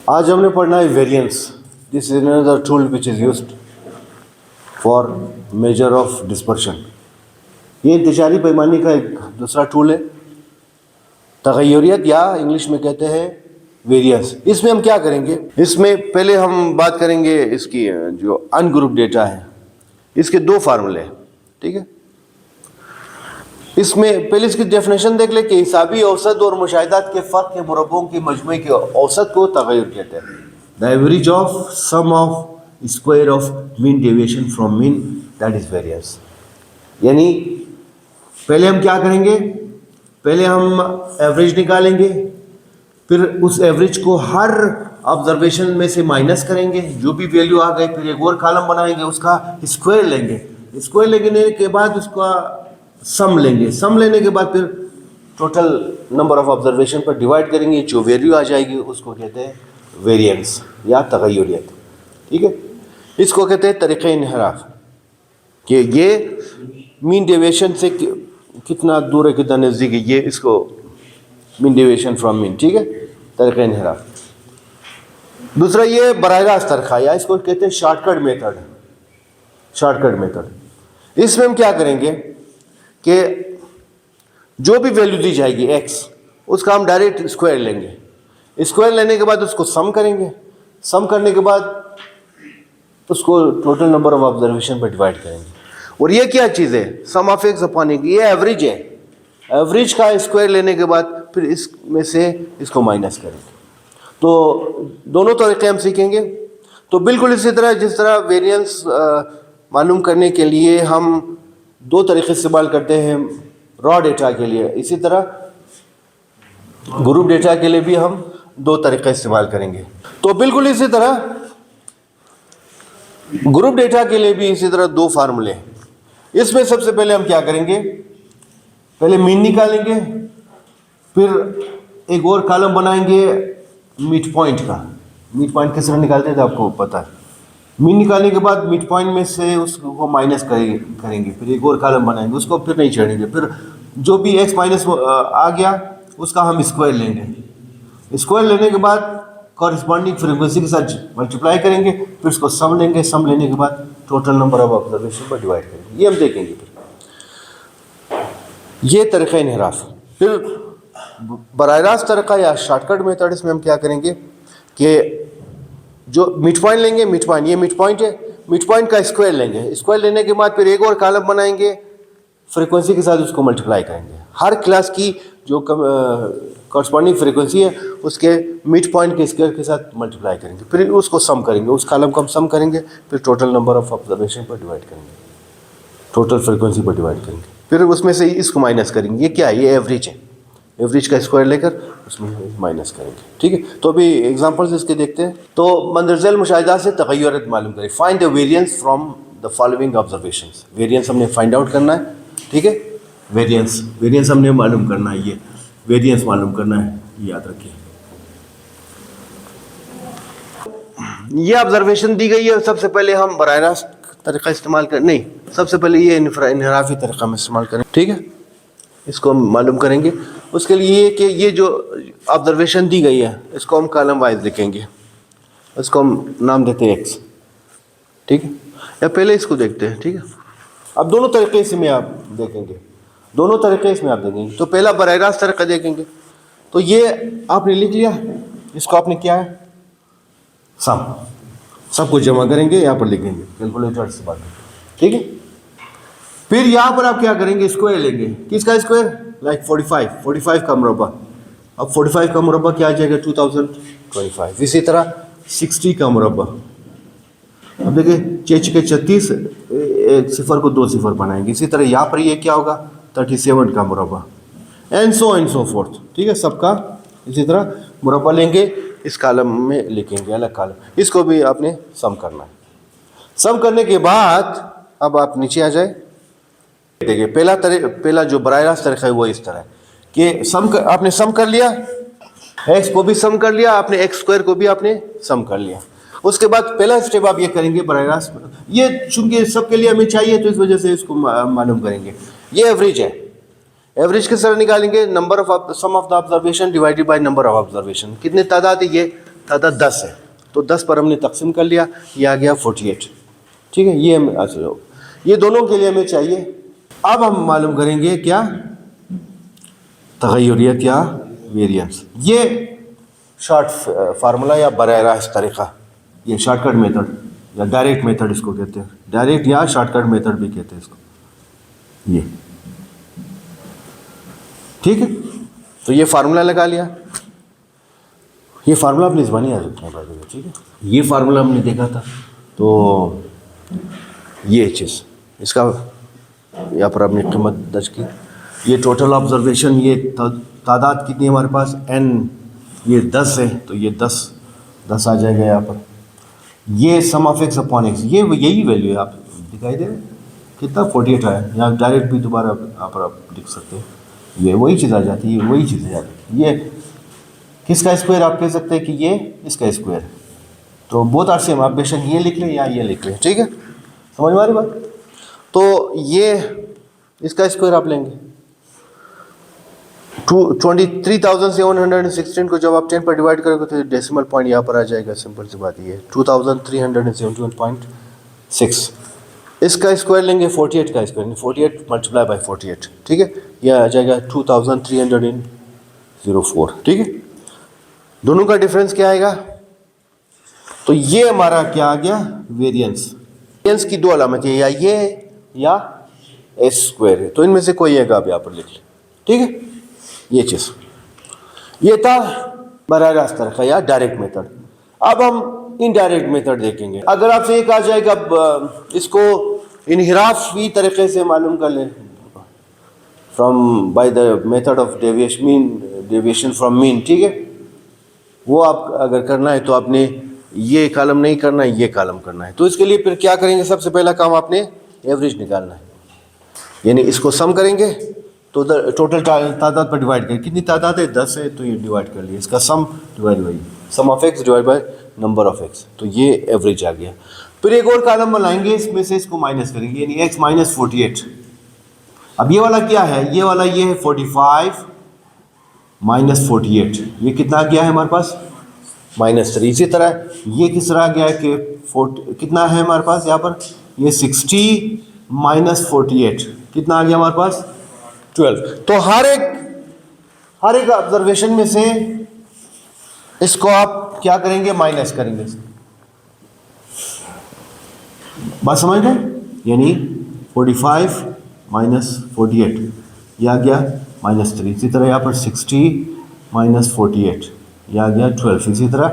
आज हमने पढ़ना है variance. This is another tool which is used for measure of dispersion. ये इंतजारी पैमाने का एक दूसरा टूल है। तगय्युरियत या इंग्लिश में कहते हैं वेरिएंस। इसमें हम क्या करेंगे, इसमें पहले हम बात करेंगे इसकी जो अनग्रुप डेटा है, इसके दो फार्मूले हैं, ठीक है। इसमें पहले इसकी डेफिनेशन देख ले कि हिसाबी औसत और मुशाहिदात के फ़र्क के मुरब्बों की मजमूए के औसत को तगय्युर कहते हैं। The average of sum of square of mean deviation from mean, that is variance. यानी पहले हम क्या करेंगे, पहले हम एवरेज निकालेंगे, फिर उस एवरेज को हर ऑब्जर्वेशन में से माइनस करेंगे, जो भी वैल्यू आ गई, फिर एक और कॉलम बनाएंगे, उसका स्क्वायर लेंगे, स्क्वायर लेने के बाद उसका सम लेंगे, सम लेने के बाद फिर टोटल नंबर ऑफ ऑब्जर्वेशन पर डिवाइड करेंगे, जो वैल्यू आ जाएगी उसको कहते हैं वेरिएंस या तगय्युरियत, ठीक है। इसको कहते हैं तरीक़े इन्हिराफ, कि ये मीन डेविएशन से कितना दूर है, कितना नज़दीक है, ये इसको मीन डेविएशन फ्रॉम मीन, ठीक है, तरीक़े इन्हिराफ। दूसरा ये बराह रास्त तरखा, या इसको कहते हैं शॉर्टकट मेथड। शॉर्टकट मेथड, इसमें हम क्या करेंगे कि जो भी वैल्यू दी जाएगी x, उसका हम डायरेक्ट स्क्वायर लेंगे, स्क्वायर लेने के बाद उसको सम करेंगे, सम करने के बाद उसको टोटल नंबर ऑफ ऑब्जर्वेशन पर डिवाइड करेंगे। और ये क्या चीज़ है, सम ऑफ एक्स अपॉन एक्स, ये एवरेज है। एवरेज का स्क्वायर लेने के बाद फिर इसमें से इसको माइनस करेंगे। तो दोनों तरीके हम सीखेंगे। तो बिल्कुल इसी तरह जिस तरह वेरिएंस मालूम करने के लिए हम दो तरीके इस्तेमाल करते हैं रॉ डेटा के लिए, इसी तरह ग्रुप डेटा के लिए भी हम दो तरीके इस्तेमाल करेंगे। तो बिल्कुल इसी तरह ग्रुप डेटा के लिए भी इसी तरह दो फार्मूले हैं। इसमें सबसे पहले हम क्या करेंगे, पहले मीन निकालेंगे, फिर एक और कॉलम बनाएंगे मिड पॉइंट का। मिड पॉइंट किस तरह निकालते हैं तो आपको पता है। मीन निकालने के बाद मिड पॉइंट में से उसको माइनस करेंगे, फिर एक और कॉलम बनाएंगे, उसको फिर नहीं छोड़ेंगे, फिर जो भी एक्स माइनस आ गया उसका हम स्क्वायर लेंगे। स्क्वायर लेने के बाद कॉरस्पॉन्डिंग फ्रीक्वेंसी के साथ मल्टीप्लाई करेंगे, फिर उसको सम लेंगे, सम लेने के बाद टोटल नंबर ऑफ ऑब्जर्वेशन पर डिवाइड करेंगे। ये हम देखेंगे। फिर ये तरीक़ा इन्हिराफ। फिर बराह रास्त तरीक़ा या शॉर्टकट मेथड, इसमें हम क्या करेंगे कि जो मिड पॉइंट लेंगे, मिड पॉइंट, ये मिड पॉइंट है, मिड पॉइंट का स्क्वायर लेंगे, स्क्वायर लेने के बाद फिर एक और कॉलम बनाएंगे, फ्रीक्वेंसी के साथ उसको मल्टीप्लाई करेंगे। हर क्लास की जो कॉरस्पॉन्डिंग फ्रीक्वेंसी है उसके मिड पॉइंट के स्क्वायर के साथ मल्टीप्लाई करेंगे, फिर उसको सम करेंगे, उस कॉलम को हम सम करेंगे, फिर टोटल नंबर ऑफ ऑब्जर्वेशन पर डिवाइड करेंगे, टोटल फ्रीक्वेंसी पर डिवाइड करेंगे, फिर उसमें से इसको माइनस करेंगे। ये क्या है, ये एवरेज है, एवरेज का स्क्वायर लेकर उसमें माइनस करेंगे, ठीक है। तो अभी एग्जांपल्स इसके देखते हैं। तो मंदरज़ल मुशाहिदात से तगय्युरियत मालूम करें। Find the variance from the following observations. Variance हमने फाइंड आउट करना है, ठीक है। वेरिएंस हमने मालूम करना है, ये वेरिएंस मालूम करना है, याद रखिए। ये ऑब्जर्वेशन दी गई है, सबसे पहले हम बराह रास्त तरीका इस्तेमाल कर, नहीं, सबसे पहले ये इन्हिराफी तरीका में इस्तेमाल करें, ठीक है। इसको हम मालूम करेंगे। उसके लिए कि ये जो ऑब्जर्वेशन दी गई है इसको हम कॉलम वाइज लिखेंगे, इसको हम नाम देते हैं एक्स, ठीक है। या पहले इसको देखते हैं, ठीक है। अब दोनों तरीके इसमें आप देखेंगे, दोनों तरीके इसमें आप देखेंगे। तो पहला बराह रास्त तरीका देखेंगे। तो ये आपने लिख लिया, इसको आपने क्या है, सब कुछ जमा करेंगे, यहाँ पर लिखेंगे कैलकुलेटर से बात, ठीक है। फिर यहाँ पर आप क्या करेंगे, स्क्वायर लेंगे। किसका स्क्वायर, लाइक 45 का मुरब्बा। अब 45 का मुरब्बा क्या आ जाएगा, 2025। इसी तरह 60 का मुरब्बा। अब देखिए 6×36, एक सिफर को 2 सिफर बनाएंगे। इसी तरह यहाँ पर ये क्या होगा, 37 का मुरब्बा, एंड सो फोर्थ, ठीक है। सबका इसी तरह मुरब्बा लेंगे, इस कॉलम में लिखेंगे अलग कॉलम। इसको भी आपने सम करना है। सम करने के बाद अब आप नीचे आ जाए। देखिए पहला जो बराह रास्त तरीका है वो इस तरह है कि आपने सम कर लिया, एक्स को भी सम कर लिया आपने, एक्स स्क्वायर को भी आपने सम कर लिया। उसके बाद पहला स्टेप आप ये करेंगे बराह रास्त, ये चूंकि सबके लिए हमें चाहिए तो इस वजह से इसको मालूम करेंगे। ये एवरेज है, एवरेज किस तरह निकालेंगे, number of sum of the observation divided by number of observation. कितने तादाद है ये तादाद 10 है, तो 10 पर हमने तकसीम कर लिया, ये आ गया 48। ठीक है, ये हमें ये दोनों के लिए हमें चाहिए। अब हम मालूम करेंगे क्या, तगय्युरियत या वेरिएंस। ये शॉर्ट फार्मूला या बराह रास्त तरीक़ा, ये शॉर्टकट मेथड या डायरेक्ट मेथड इसको कहते हैं, डायरेक्ट या शॉर्टकट मेथड भी कहते हैं इसको, ये ठीक है। तो ये फार्मूला लगा लिया, ये फार्मूला अपनी ज़बानी आ सकता है, ठीक है। ये फार्मूला हमने देखा था, तो ये चीज़ इसका यहाँ पर आपने कीमत दर्ज की। ये टोटल ऑब्जर्वेशन, ये तादाद कितनी है हमारे पास, n, ये 10 है, तो ये 10 आ जाएगा यहाँ पर। ये सम ऑफ एक्स अपॉन एक्स, ये यही वैल्यू है, आप दिखाई दे रहे कितना 48 आया। यहाँ डायरेक्ट भी दोबारा यहाँ पर आप लिख सकते हैं, ये वही चीज़ आ जाती है, वही चीज़ आ जाती है। ये किसका स्क्वायर आप कह सकते हैं कि ये इसका स्क्वायर है, तो बहुत आर सेम, आप बेशक ये लिख लें या ये लिख लें, ठीक है, समझ में आ रही बात। तो ये इसका स्क्वायर आप लेंगे 23,716 को जब आप 10 पर डिवाइड करोगे तो डेसिमल पॉइंट यहाँ पर आ जाएगा, सिंपल सी बात ये 2371.6। इसका स्क्वायर लेंगे 48 का स्क्वायर, 48 मल्टीप्लाई बाई 48, ठीक है, यह आ जाएगा 2304, ठीक है। दोनों का डिफरेंस क्या आएगा, तो ये हमारा क्या आ गया, वेरिएंस। वेरिएंस की दो अलामत है, या ये या एस स्क्वायर है, तो इनमें से कोई एक आप यहाँ पर लिख लें, ठीक है। ये चीज़, ये था बराह रास्त तरीक़ा या डायरेक्ट मेथड। अब हम इनडायरेक्ट मेथड देखेंगे। अगर आपसे एक आ जाएगा, इसको इनहिराफी तरीक़े से मालूम कर लें, from by the method of deviation from mean, ठीक है। वो आप अगर करना है तो आपने ये कॉलम नहीं करना है, ये कॉलम करना है। तो इसके लिए फिर क्या करेंगे, सबसे पहला काम आपने एवरेज निकालना है, यानी इसको सम करेंगे तो टोटल तादाद पर डिवाइड करें, कितनी तादाद है 10 है, तो ये डिवाइड कर लिया, इसका sum divide by sum of X divide by number of X, तो ये एवरेज आ गया। फिर एक और कॉलम बनाएंगे, इसमें से इसको माइनस करेंगे, यानी x माइनस 48। अब ये वाला क्या है, ये वाला ये है 45 माइनस 48, ये कितना गया है हमारे पास -3। इसी तरह ये किस तरह गया है कि कितना है हमारे पास यहाँ पर, ये 60 माइनस 48 कितना आ गया हमारे पास 12। तो हर एक ऑब्जर्वेशन में से इसको आप क्या करेंगे, माइनस करेंगे, बात समझ गए, यानी 45 माइनस 48 यह आ गया -3। इसी तरह यहाँ पर 60 माइनस 48 यह आ गया 12। इसी तरह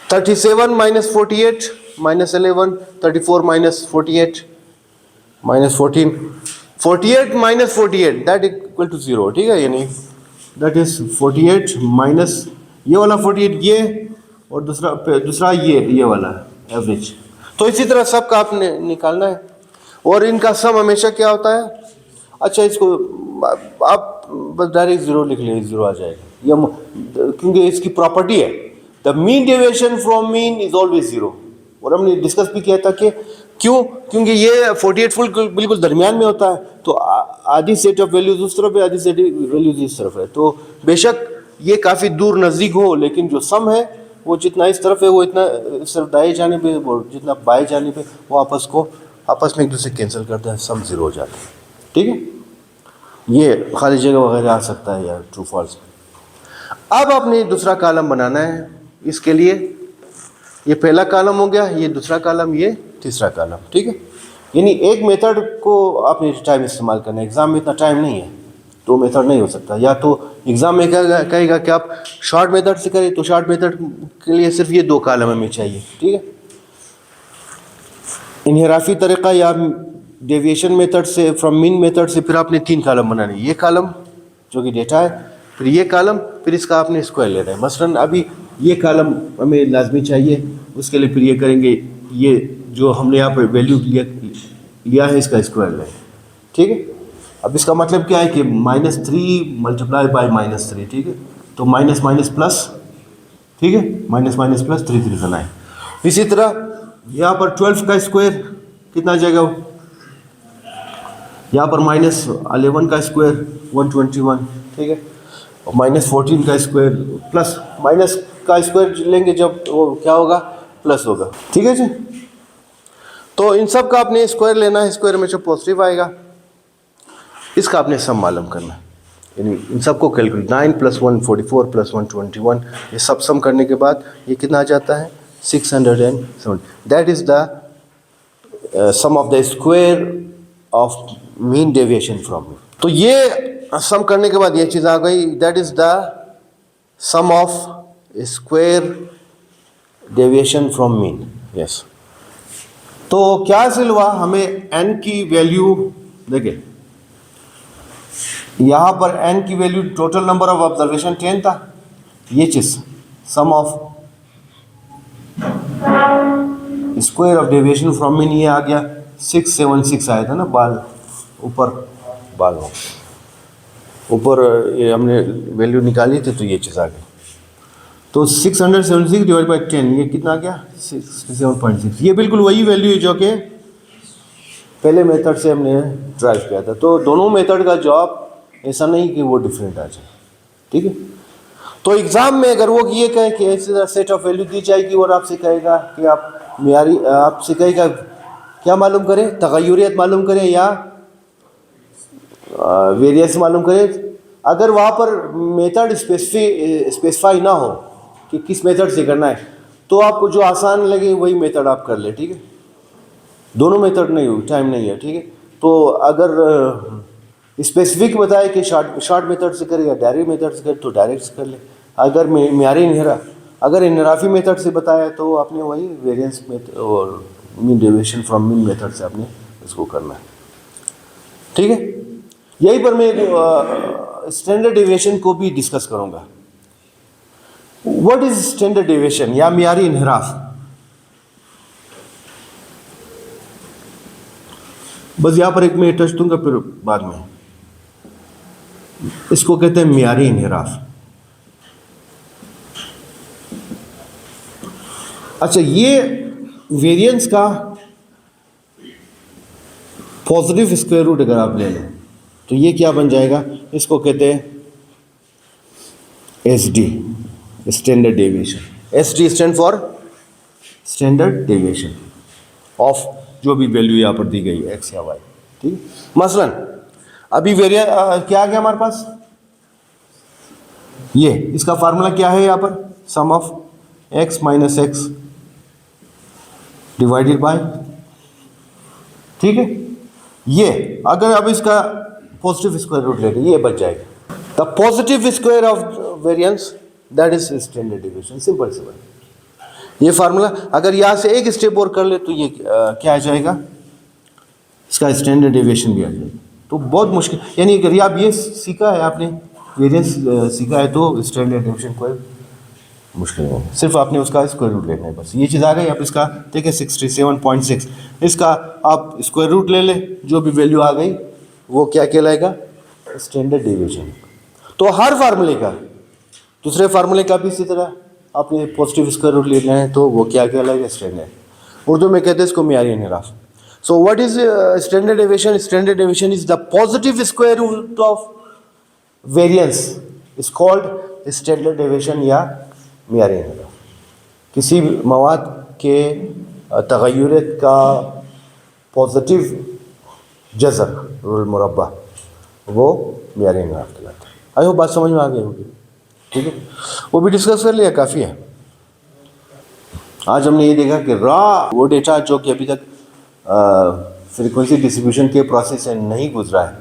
37 minus 48 minus 11, 34 minus 48 minus 14, 48 minus 48 that equal to 0, ठीक है, यानी दैट इज 48 माइनस ये वाला 48 ये, और दूसरा ये वाला एवरेज। तो इसी तरह सब का आपने निकालना है, और इनका सम हमेशा क्या होता है, अच्छा इसको आप बस डायरेक्ट 0 लिख लें, 0 आ जाएगा, ये क्योंकि इसकी प्रॉपर्टी है, the mean deviation from mean is always 0। और हमने डिस्कस भी किया था कि क्यों, क्योंकि ये 48 फुल बिल्कुल दरमियान में होता है, तो आधी सेट ऑफ वैल्यूज उस तरफ है, आधी सेट वैल्यूज इस तरफ है, तो बेशक ये काफ़ी दूर नज़दीक हो, लेकिन जो सम है वो जितना इस तरफ है वो इतना इस तरफ दाएं जाने पे, और जितना बाएं जाने पे वो आपस में एक दूसरे कैंसिल करते हैं, सम 0 हो जाता है, ठीक है। ये खाली जगह वगैरह आ सकता है यार, ट्रू फॉल्स। अब आपने दूसरा कॉलम बनाना है, इसके लिए ये पहला कॉलम हो गया, ये दूसरा कॉलम, ये तीसरा कॉलम, ठीक है। यानी एक मेथड को आपने टाइम इस्तेमाल करना है, एग्ज़ाम में इतना टाइम नहीं है, तो मेथड नहीं हो सकता। या तो एग्ज़ाम में क्या कहेगा कि आप शॉर्ट मेथड से करें, तो शॉर्ट मेथड के लिए सिर्फ ये 2 कॉलम हमें चाहिए, ठीक है। इनहिराफी तरीक़ा या डेविएशन मेथड से, फ्रॉम मीन मेथड से, फिर आपने 3 कॉलम बनाने, ये कॉलम जो कि डेटा है, फिर ये कॉलम, फिर इसका आपने स्क्वायर लेना है। मसलन अभी ये कॉलम हमें लाजमी चाहिए, उसके लिए फिर ये करेंगे, ये जो हमने यहाँ पर वैल्यू लिया है इसका स्क्वायर लें, ठीक है। अब इसका मतलब क्या है कि -3 मल्टीप्लाई बाय -3, ठीक है, तो माइनस माइनस प्लस, ठीक है, माइनस माइनस प्लस 3 3 का 9। इसी तरह यहाँ पर 12 का स्क्वायर कितना आ जाएगा, यहाँ पर -11 का स्क्वायर 121, ठीक है। और -14 का स्क्वायर प्लस माइनस का स्क्वायर लेंगे जब वो क्या होगा, प्लस होगा। ठीक है जी। तो इन सब का आपने स्क्वायर लेना है, स्क्वायर में जो पॉजिटिव आएगा इसका आपने सम मालूम करना है, यानी इन सबको कैलकुलेट 9 + 1 44 + 1 21, ये सब सम करने के बाद ये कितना आ जाता है 607। That is the sum of the square of mean deviation from mean. तो ये सम करने के बाद ये चीज़ आ गई, that is the sum of square deviation from mean. Yes, तो क्या हासिल हुआ हमें, n की वैल्यू देखिए, यहाँ पर n की value total number of observation 10 था, ये चीज sum of square of deviation from mean ये आ गया 676 आया था ना, बाल ऊपर, बाल ऊपर ये हमने वैल्यू निकाली थी, तो ये चीज़ आ गई। तो 676 डिवाइड बाई 10 ये कितना आ गया 67.6। ये बिल्कुल वही वैल्यू है जो कि पहले मेथड से हमने ड्राइव किया था। तो दोनों मेथड का जवाब ऐसा नहीं कि वो डिफरेंट आ जाए। ठीक है, तो एग्ज़ाम में अगर वो ये कहे कि ऐसे सेट ऑफ वैल्यू दी जाएगी और आपसे कहेगा कि आप मियारी, आपसे कहेगा क्या मालूम करें, तगय्युरियत मालूम करें या वेरियंस मालूम करें, अगर वहाँ पर मेथड स्पेसिफाई ना हो कि किस मेथड से करना है, तो आपको जो आसान लगे वही मेथड आप कर ले। ठीक है, दोनों मेथड नहीं हो, टाइम नहीं है। ठीक है, तो अगर स्पेसिफिक बताए कि शॉर्ट मेथड से करे या डायरेक्ट मेथड से करे तो डायरेक्ट से कर ले। अगर म्यारी इन्हिरा, अगर इन्हिराफी मेथड से बताया तो आपने वही वेरिएंस मेथड और mean deviation from mean method से आपने इसको करना है। ठीक है, यही पर मैं स्टैंडर्ड डेविएशन को भी डिस्कस करूंगा। व्हाट इज स्टैंडर्ड डेविएशन या म्यारी इन्हिराफ? बस यहां पर एक मैं टच दूंगा, फिर बाद में इसको कहते हैं म्यारी इन्हिराफ। अच्छा, ये वेरिएंस का पॉजिटिव स्क्वायर रूट अगर आप ले लें तो ये क्या बन जाएगा, इसको कहते हैं SD, standard deviation. SD stand for standard deviation of जो भी वैल्यू यहाँ पर दी गई है x या y। ठीक, मसलन अभी क्या आ गया हमारे पास, ये इसका फार्मूला क्या है यहाँ पर, sum of x - x divided by, ठीक है, ये अगर अब इसका पॉजिटिव स्क्वायर रूट लेंगे ये बच जाएगा। The positive square of variance that is standard deviation. Simple ये फार्मूला, अगर यहाँ से एक स्टेप और कर ले तो ये क्या आ जाएगा, इसका स्टैंडर्ड डेविएशन भी आ जाएगा। तो बहुत मुश्किल, यानी अगर आप ये सीखा है, आपने वेरिएंस सीखा है, तो स्टैंडर्ड डेविएशन कोई मुश्किल नहीं, सिर्फ आपने उसका स्क्वायर रूट लेना है बस। ये चीज़ आ गई। अब इसका देखिए 67.6, इसका आप स्क्वायर रूट ले ले, जो भी वैल्यू आ गई वो क्या कहलाएगा, स्टैंडर्ड डेविएशन। तो हर फार्मूले का, दूसरे फार्मूले का भी इसी तरह आपने पॉजिटिव स्क्वायर रूट लेना है तो वो क्या कहलाएगा, स्टैंडर्ड। उर्दू में कहते हैं इसको म्यारी इन्हिराफ। So what is standard deviation? Standard deviation is the positive square root of variance is called standard deviation या म्यारी इन्हिराफ। किसी मवाद के तगय्युरियत का पॉजिटिव जज़र रुल मुरब्बा वो म्यारी इन्हिराफ कहलाता है। आई होप बात समझ में आ गई होगी। ठीक है, वो भी डिस्कस कर लिया, काफ़ी है। आज हमने ये देखा कि वो डेटा जो कि अभी तक फ्रीक्वेंसी डिस्ट्रीब्यूशन के प्रोसेस से नहीं गुजरा है,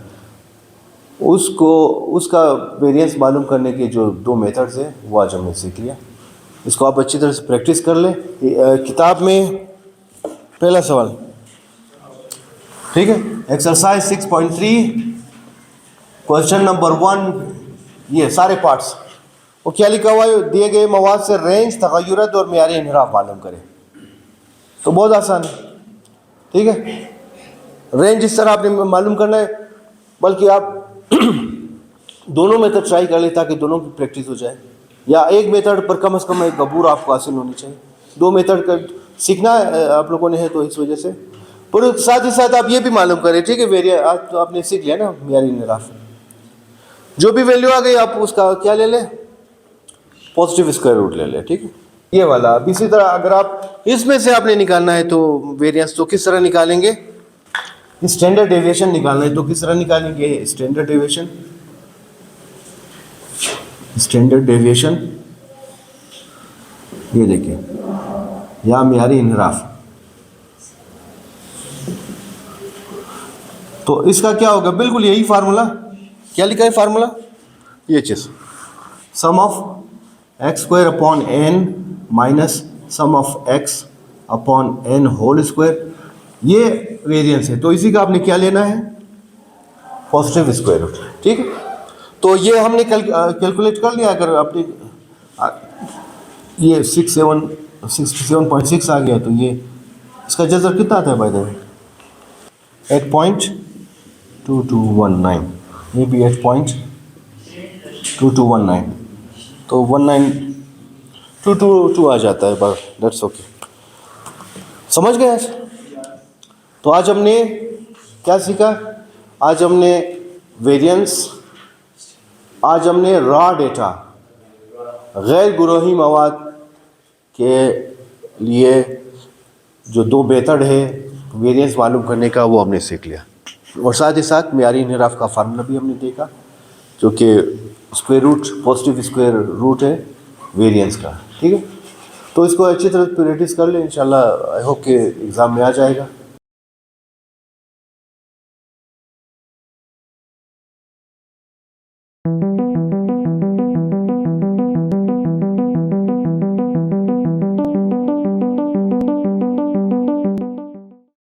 उसका वेरिएंस मालूम करने के जो दो मेथड्स हैं वो आज हमने सीख लिया। इसको आप अच्छी तरह से प्रैक्टिस कर ले। किताब में पहला सवाल, ठीक है, एक्सरसाइज 6.3 क्वेश्चन नंबर 1, ये सारे पार्ट्स। वो क्या लिखा हुआ है, दिए गए मवाद से रेंज, तगय्युरत और म्यारी इन्हिराफ मालूम करें। तो बहुत आसान है। ठीक है, रेंज इस तरह आपने मालूम करना है, बल्कि आप दोनों मेथड ट्राई कर ले ताकि दोनों की प्रैक्टिस हो जाए, या एक मेथड पर कम से कम एक अबूर आपको हासिल होनी चाहिए। दो मेथड का सीखना आप लोगों ने है, तो इस वजह से। पर साथ ही साथ आप ये भी मालूम करें, ठीक है, आज तो आपने सीख लिया ना म्यारी इन्हिराफ। जो भी वैल्यू आ गई आप उसका क्या ले लें, पॉजिटिव स्क्वायर रूट ले लें, ठीक है। ये वाला अब इसी तरह अगर आप इसमें से आपने निकालना है तो वेरिएंस तो किस तरह निकालेंगे, स्टैंडर्ड डेविएशन निकालना है तो किस तरह निकालेंगे, स्टैंडर्ड डेविएशन, स्टैंडर्ड डेविएशन ये देखिए या मियारी इनहराफ, तो इसका क्या होगा, बिल्कुल यही फार्मूला, क्या लिखा है फार्मूला, ये चीज sum of X square upon N minus sum of X upon N whole square, ये वेरिएंस है, तो इसी का आपने क्या लेना है, पॉजिटिव स्क्वायर रूट, ठीक है। तो ये हमने कैलकुलेट कर लिया, अगर आपने ये 67.6 आ गया तो ये इसका जज़र कितना आता है बाय द वे, 8.2219, ये भी 8.2219, तो 19222 आ जाता है, बस दैट्स ओके, समझ गए आज। तो आज हमने क्या सीखा, आज हमने वेरिएंस, आज हमने रॉ डेटा, गैर गुरोही मवाद के लिए जो दो मेथड है वेरिएंस मालूम करने का वो हमने सीख लिया, और साथ ही साथ मियारी इनहराफ का फार्मूला भी हमने देखा जो कि square root positive square root है वेरिएंस का, ठीक है। तो इसको अच्छी तरह प्रैक्टिस कर ले, इंशाल्लाह आई होप कि एग्ज़ाम में आ जाएगा।